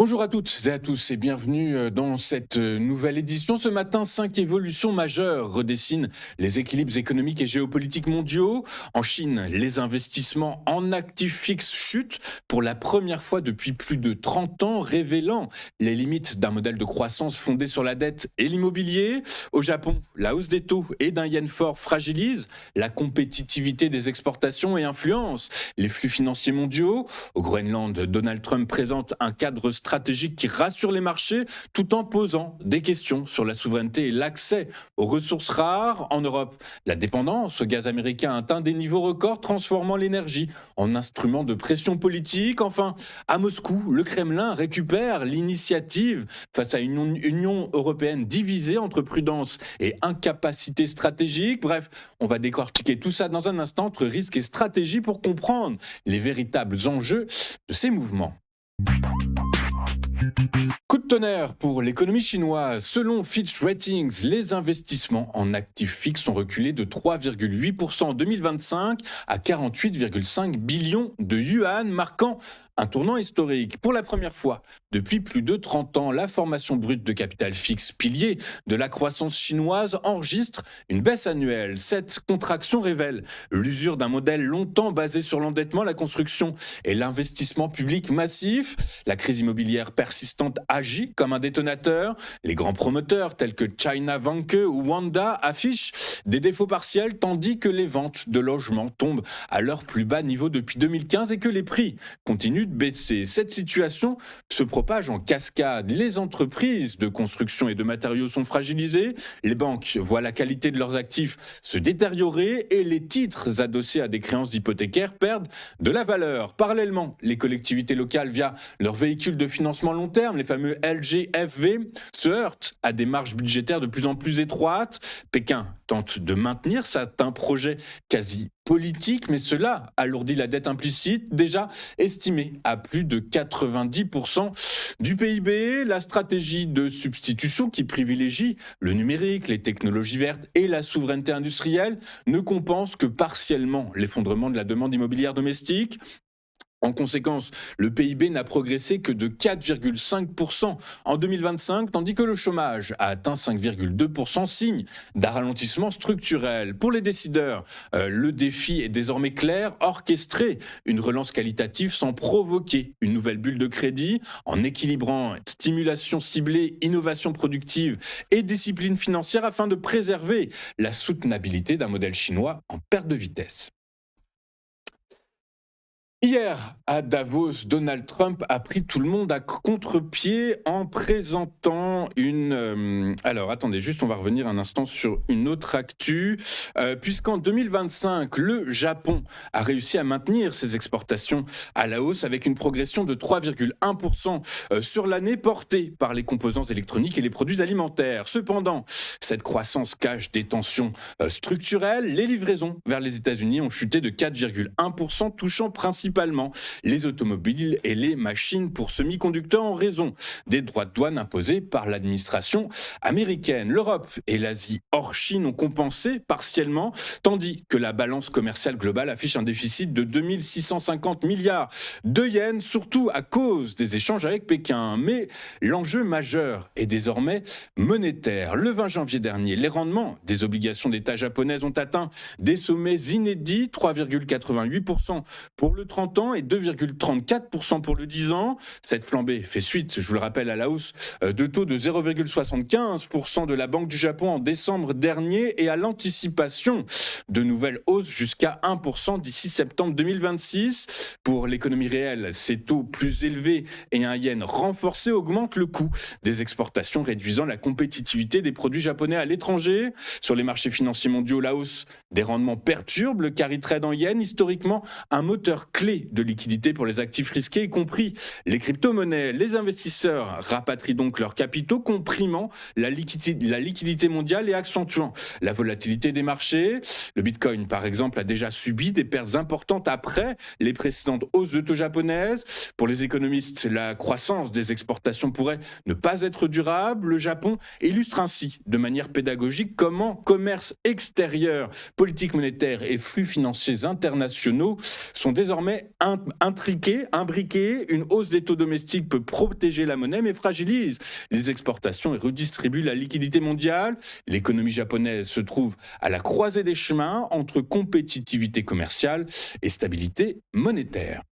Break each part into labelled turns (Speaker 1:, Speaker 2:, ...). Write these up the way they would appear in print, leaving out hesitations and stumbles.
Speaker 1: Bonjour à toutes et à tous et bienvenue dans cette nouvelle édition. Ce matin, 5 évolutions majeures redessinent les équilibres économiques et géopolitiques mondiaux. En Chine, les investissements en actifs fixes chutent pour la première fois depuis plus de 30 ans, révélant les limites d'un modèle de croissance fondé sur la dette et l'immobilier. Au Japon, la hausse des taux et d'un yen fort fragilise la compétitivité des exportations et influence les flux financiers mondiaux. Au Groenland, Donald Trump présente un cadre stratégique qui rassure les marchés tout en posant des questions sur la souveraineté et l'accès aux ressources rares. En Europe, la dépendance au gaz américain atteint des niveaux records, transformant l'énergie en instrument de pression politique. Enfin, à Moscou, le Kremlin récupère l'initiative face à une Union européenne divisée entre prudence et incapacité stratégique. Bref, on va décortiquer tout ça dans un instant entre risques et stratégie pour comprendre les véritables enjeux de ces mouvements. Coup de tonnerre pour l'économie chinoise. Selon Fitch Ratings, les investissements en actifs fixes ont reculé de 3,8% en 2025 à 48,5 billions de yuan, marquant un tournant historique. Pour la première fois depuis plus de 30 ans, la formation brute de capital fixe, pilier de la croissance chinoise, enregistre une baisse annuelle. Cette contraction révèle l'usure d'un modèle longtemps basé sur l'endettement, la construction et l'investissement public massif. La crise immobilière persistante agit comme un détonateur. Les grands promoteurs tels que China Vanke ou Wanda affichent des défauts partiels, tandis que les ventes de logements tombent à leur plus bas niveau depuis 2015 et que les prix continuent de baisser. Cette situation se propage en cascade. Les entreprises de construction et de matériaux sont fragilisées, les banques voient la qualité de leurs actifs se détériorer et les titres adossés à des créances hypothécaires perdent de la valeur. Parallèlement, les collectivités locales, via leurs véhicules de financement long terme, les fameux LGFV, se heurtent à des marges budgétaires de plus en plus étroites. Pékin tente de maintenir certains projets quasi politiques, mais cela alourdit la dette implicite, déjà estimée à plus de 90% du PIB. La stratégie de substitution qui privilégie le numérique, les technologies vertes et la souveraineté industrielle ne compense que partiellement l'effondrement de la demande immobilière domestique. En conséquence, le PIB n'a progressé que de 4,5% en 2025, tandis que le chômage a atteint 5,2%, signe d'un ralentissement structurel. Pour les décideurs, le défi est désormais clair, orchestrer une relance qualitative sans provoquer une nouvelle bulle de crédit, en équilibrant stimulation ciblée, innovation productive et discipline financière afin de préserver la soutenabilité d'un modèle chinois en perte de vitesse. Hier, à Davos, Donald Trump a pris tout le monde à contre-pied en présentant une... Alors, attendez, juste, on va revenir un instant sur une autre actu. Puisqu'en 2025, le Japon a réussi à maintenir ses exportations à la hausse avec une progression de 3,1% sur l'année portée par les composants électroniques et les produits alimentaires. Cependant, cette croissance cache des tensions structurelles. Les livraisons vers les États-Unis ont chuté de 4,1%, touchant principalement les automobiles et les machines pour semi-conducteurs en raison des droits de douane imposés par l'administration américaine. L'Europe et l'Asie hors Chine ont compensé partiellement, tandis que la balance commerciale globale affiche un déficit de 2650 milliards de yens, surtout à cause des échanges avec Pékin. Mais l'enjeu majeur est désormais monétaire. Le 20 janvier dernier, les rendements des obligations d'État japonaises ont atteint des sommets inédits, 3,88% pour le 30 ans et 2,34% pour le 10 ans. Cette flambée fait suite, je vous le rappelle, à la hausse de taux de 0,75% de la Banque du Japon en décembre dernier et à l'anticipation de nouvelles hausses jusqu'à 1% d'ici septembre 2026. Pour l'économie réelle, ces taux plus élevés et un yen renforcé augmentent le coût des exportations, réduisant la compétitivité des produits japonais à l'étranger. Sur les marchés financiers mondiaux, la hausse des rendements perturbe le carry trade en yen, historiquement un moteur clé de liquidité pour les actifs risqués, y compris les crypto-monnaies. Les investisseurs rapatrient donc leurs capitaux, comprimant la liquidité mondiale et accentuant la volatilité des marchés. Le Bitcoin, par exemple, a déjà subi des pertes importantes après les précédentes hausses de taux japonaises. Pour les économistes, la croissance des exportations pourrait ne pas être durable. Le Japon illustre ainsi de manière pédagogique comment commerce extérieur, politique monétaire et flux financiers internationaux sont désormais désormais imbriquée. Une hausse des taux domestiques peut protéger la monnaie, mais fragilise les exportations et redistribue la liquidité mondiale. L'économie japonaise se trouve à la croisée des chemins entre compétitivité commerciale et stabilité monétaire.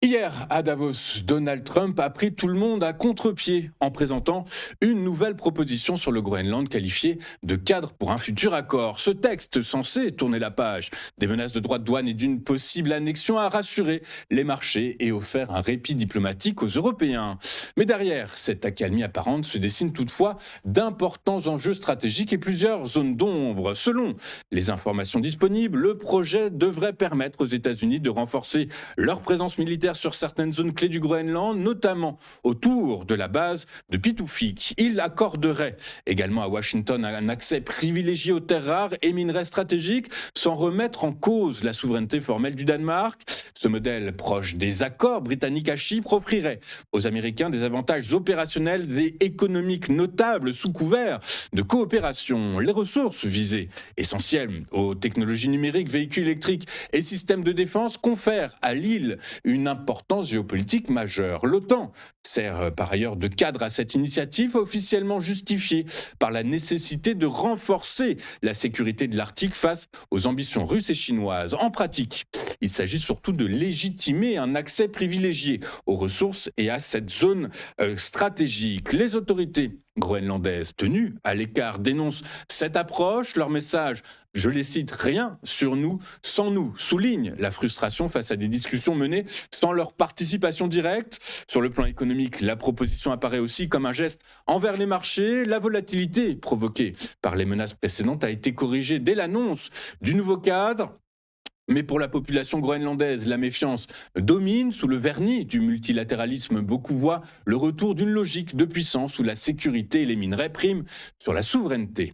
Speaker 1: Hier, à Davos, Donald Trump a pris tout le monde à contre-pied en présentant une nouvelle proposition sur le Groenland qualifiée de cadre pour un futur accord. Ce texte, censé tourner la page des menaces de droits de douane et d'une possible annexion, a rassuré les marchés et offert un répit diplomatique aux Européens. Mais derrière cette accalmie apparente se dessinent toutefois d'importants enjeux stratégiques et plusieurs zones d'ombre. Selon les informations disponibles, le projet devrait permettre aux États-Unis de renforcer leur présence militaire sur certaines zones clés du Groenland, notamment autour de la base de Pituffik. Il accorderait également à Washington un accès privilégié aux terres rares et minerais stratégiques sans remettre en cause la souveraineté formelle du Danemark. Ce modèle proche des accords britanniques à Chypre offrirait aux Américains des avantages opérationnels et économiques notables sous couvert de coopération. Les ressources visées, essentielles aux technologies numériques, véhicules électriques et systèmes de défense, confèrent à l'île une importance géopolitique majeure. L'OTAN sert par ailleurs de cadre à cette initiative, officiellement justifiée par la nécessité de renforcer la sécurité de l'Arctique face aux ambitions russes et chinoises. En pratique, il s'agit surtout de légitimer un accès privilégié aux ressources et à cette zone stratégique. Les autorités groenlandaises tenues à l'écart dénoncent cette approche. Leur message, je les cite, rien sur nous sans nous, souligne la frustration face à des discussions menées sans leur participation directe. Sur le plan économique, la proposition apparaît aussi comme un geste envers les marchés. La volatilité provoquée par les menaces précédentes a été corrigée dès l'annonce du nouveau cadre. Mais pour la population groenlandaise, la méfiance domine sous le vernis du multilatéralisme. Beaucoup voient le retour d'une logique de puissance où la sécurité et les minerais priment sur la souveraineté.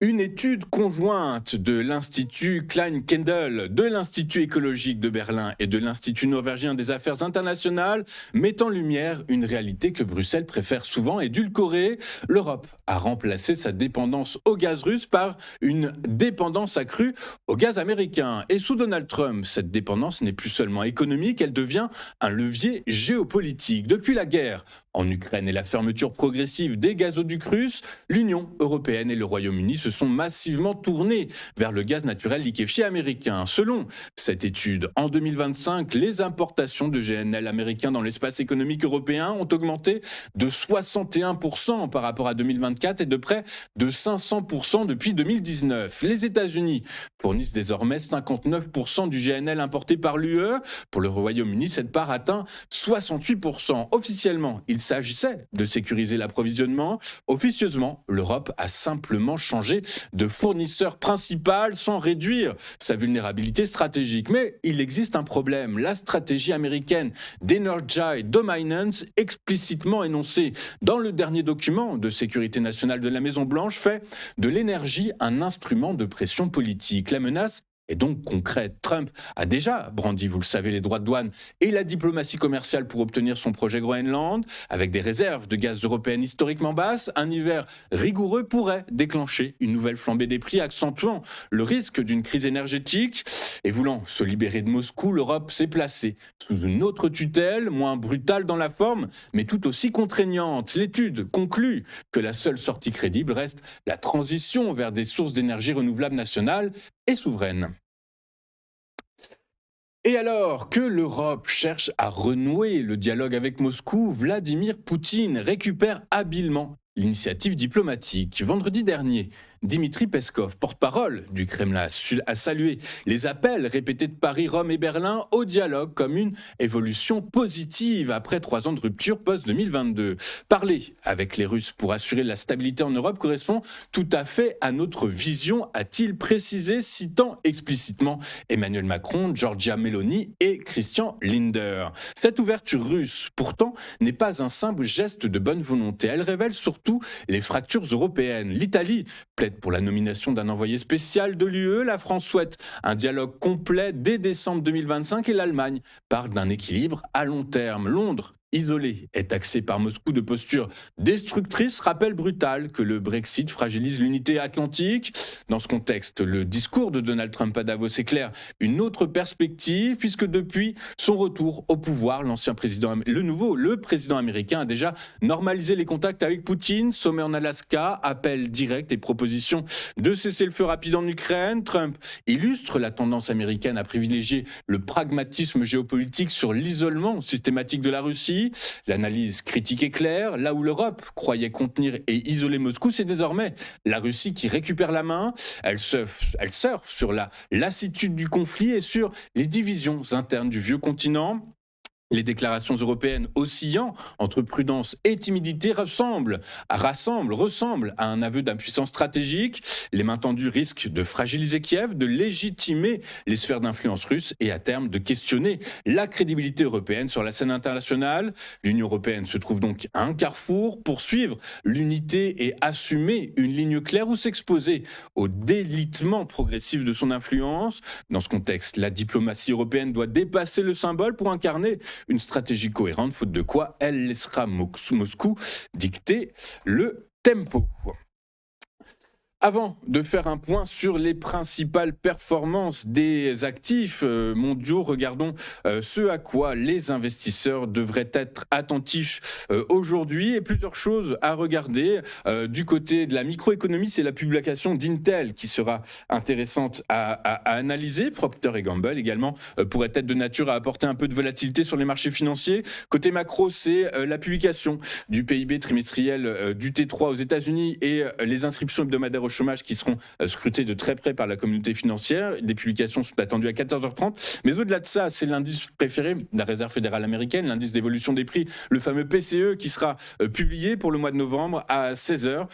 Speaker 1: Une étude conjointe de l'Institut Klein-Kendall, de l'Institut écologique de Berlin et de l'Institut norvégien des affaires internationales met en lumière une réalité que Bruxelles préfère souvent édulcorer. L'Europe a remplacé sa dépendance au gaz russe par une dépendance accrue au gaz américain. Et sous Donald Trump, cette dépendance n'est plus seulement économique, elle devient un levier géopolitique. Depuis la guerre en Ukraine et la fermeture progressive des gazoducs russes, l'Union européenne et le Royaume-Uni se sont massivement tournés vers le gaz naturel liquéfié américain. Selon cette étude, en 2025, les importations de GNL américains dans l'espace économique européen ont augmenté de 61% par rapport à 2024 et de près de 500% depuis 2019. Les États-Unis fournissent désormais 59% du GNL importé par l'UE. Pour le Royaume-Uni, cette part atteint 68%. Officiellement, il s'agissait de sécuriser l'approvisionnement. Officieusement, l'Europe a simplement changé de fournisseur principal sans réduire sa vulnérabilité stratégique. Mais il existe un problème. La stratégie américaine d'Energy Dominance, explicitement énoncée dans le dernier document de sécurité nationale de la Maison-Blanche, fait de l'énergie un instrument de pression politique. La menace est donc concrète. Trump a déjà brandi, vous le savez, les droits de douane et la diplomatie commerciale pour obtenir son projet Groenland. Avec des réserves de gaz européennes historiquement basses, un hiver rigoureux pourrait déclencher une nouvelle flambée des prix, accentuant le risque d'une crise énergétique. Et voulant se libérer de Moscou, l'Europe s'est placée sous une autre tutelle, moins brutale dans la forme, mais tout aussi contraignante. L'étude conclut que la seule sortie crédible reste la transition vers des sources d'énergie renouvelables nationales et souveraines. Et alors que l'Europe cherche à renouer le dialogue avec Moscou, Vladimir Poutine récupère habilement l'initiative diplomatique. Vendredi dernier, Dmitri Peskov, porte-parole du Kremlin, a salué les appels répétés de Paris, Rome et Berlin au dialogue comme une évolution positive après 3 ans de rupture post-2022. Parler avec les Russes pour assurer la stabilité en Europe correspond tout à fait à notre vision, a-t-il précisé, citant explicitement Emmanuel Macron, Giorgia Meloni et Christian Lindner. Cette ouverture russe, pourtant, n'est pas un simple geste de bonne volonté. Elle révèle surtout les fractures européennes. L'Italie plaide pour la nomination d'un envoyé spécial de l'UE. La France souhaite un dialogue complet dès décembre 2025 et l'Allemagne parle d'un équilibre à long terme. Londres isolé est taxé par Moscou de posture destructrice, rappel brutal que le Brexit fragilise l'unité atlantique. Dans ce contexte, le discours de Donald Trump à Davos éclaire une autre perspective, puisque depuis son retour au pouvoir, le président américain a déjà normalisé les contacts avec Poutine, sommet en Alaska, appel direct et proposition de cessez-le-feu rapide en Ukraine. Trump illustre la tendance américaine à privilégier le pragmatisme géopolitique sur l'isolement systématique de la Russie. L'analyse critique est claire. Là où l'Europe croyait contenir et isoler Moscou, c'est désormais la Russie qui récupère la main. Elle surfe sur la lassitude du conflit et sur les divisions internes du vieux continent. Les déclarations européennes oscillant entre prudence et timidité ressemblent à un aveu d'impuissance stratégique. Les mains tendues risquent de fragiliser Kiev, de légitimer les sphères d'influence russes et à terme de questionner la crédibilité européenne sur la scène internationale. L'Union européenne se trouve donc à un carrefour. Poursuivre l'unité et assumer une ligne claire ou s'exposer au délitement progressif de son influence. Dans ce contexte, la diplomatie européenne doit dépasser le symbole pour incarner une stratégie cohérente, faute de quoi elle laissera Moscou dicter le tempo. Avant de faire un point sur les principales performances des actifs mondiaux, regardons ce à quoi les investisseurs devraient être attentifs aujourd'hui. Et plusieurs choses à regarder. Du côté de la microéconomie, c'est la publication d'Intel qui sera intéressante à analyser. Procter & Gamble également pourrait être de nature à apporter un peu de volatilité sur les marchés financiers. Côté macro, c'est la publication du PIB trimestriel du T3 aux États-Unis et les inscriptions hebdomadaires au chômage qui seront scrutées de très près par la communauté financière. Les publications sont attendues à 14h30. Mais au-delà de ça, c'est l'indice préféré de la Réserve fédérale américaine, l'indice d'évolution des prix, le fameux PCE qui sera publié pour le mois de novembre à 16h.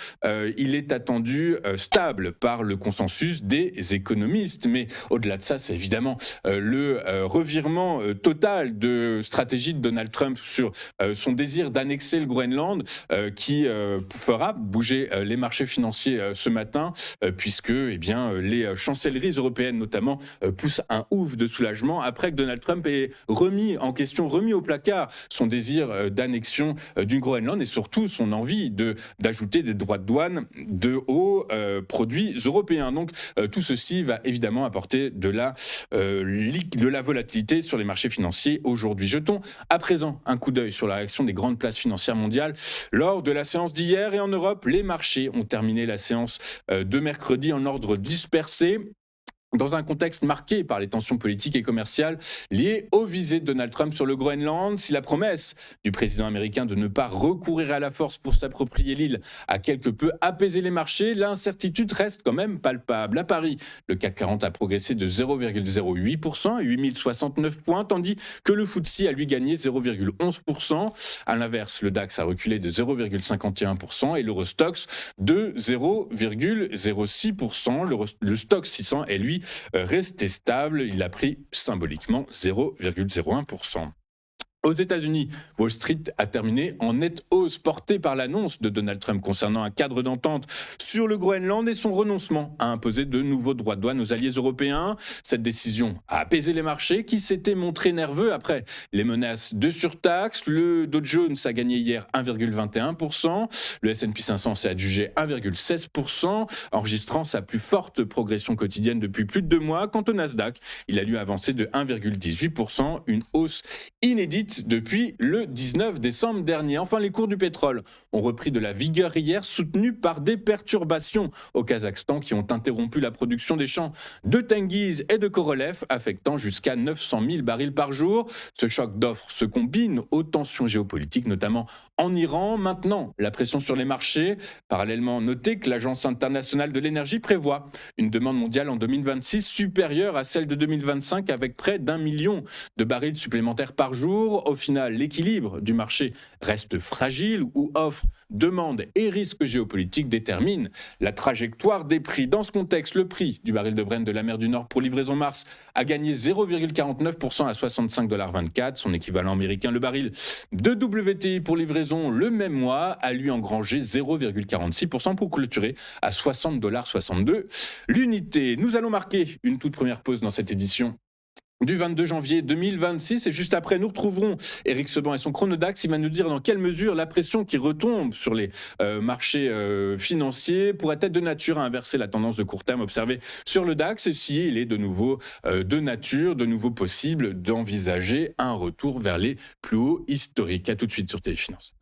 Speaker 1: Il est attendu stable par le consensus des économistes. Mais au-delà de ça, c'est évidemment le revirement total de stratégie de Donald Trump sur son désir d'annexer le Groenland qui fera bouger les marchés financiers ce matin, puisque les chancelleries européennes notamment poussent un ouf de soulagement après que Donald Trump ait remis au placard son désir d'annexion du Groenland et surtout son envie d'ajouter des droits de douane aux produits européens. Donc tout ceci va évidemment apporter de la volatilité sur les marchés financiers aujourd'hui. Jetons à présent un coup d'œil sur la réaction des grandes places financières mondiales lors de la séance d'hier. Et en Europe, les marchés ont terminé la séance de mercredi en ordre dispersé, dans un contexte marqué par les tensions politiques et commerciales liées aux visées de Donald Trump sur le Groenland. Si la promesse du président américain de ne pas recourir à la force pour s'approprier l'île a quelque peu apaisé les marchés, l'incertitude reste quand même palpable. À Paris, le CAC 40 a progressé de 0,08% à 8069 points, tandis que le FTSE a lui gagné 0,11%. À l'inverse, le DAX a reculé de 0,51% et l'Eurostoxx de 0,06%. Le Stoxx 600 est lui resté stable, il a pris symboliquement 0,01%. Aux États-Unis, Wall Street a terminé en nette hausse portée par l'annonce de Donald Trump concernant un cadre d'entente sur le Groenland et son renoncement à imposer de nouveaux droits de douane aux alliés européens. Cette décision a apaisé les marchés qui s'étaient montrés nerveux après les menaces de surtaxe. Le Dow Jones a gagné hier 1,21%, le S&P 500 s'est adjugé 1,16%, enregistrant sa plus forte progression quotidienne depuis plus de 2 mois. Quant au Nasdaq, il a lui avancé de 1,18%, une hausse inédite depuis le 19 décembre dernier. Enfin, les cours du pétrole ont repris de la vigueur hier, soutenus par des perturbations au Kazakhstan qui ont interrompu la production des champs de Tengiz et de Korolev, affectant jusqu'à 900 000 barils par jour. Ce choc d'offres se combine aux tensions géopolitiques, notamment en Iran. Maintenant, la pression sur les marchés. Parallèlement, notez que l'Agence internationale de l'énergie prévoit une demande mondiale en 2026 supérieure à celle de 2025, avec près d'1 million de barils supplémentaires par jour. Au final, l'équilibre du marché reste fragile où offre, demande et risque géopolitique déterminent la trajectoire des prix. Dans ce contexte, le prix du baril de Brent de la mer du Nord pour livraison mars a gagné 0,49% à 65,24 $. Son équivalent américain, le baril de WTI pour livraison le même mois, a lui engrangé 0,46% pour clôturer à 60,62 $ l'unité. Nous allons marquer une toute première pause dans cette édition du 22 janvier 2026. Et juste après, nous retrouverons Éric Seban et son Chronodax. Il va nous dire dans quelle mesure la pression qui retombe sur les marchés financiers pourrait être de nature à inverser la tendance de court terme observée sur le DAX et si il est de nouveau de nouveau possible d'envisager un retour vers les plus hauts historiques. À tout de suite sur Téléfinance.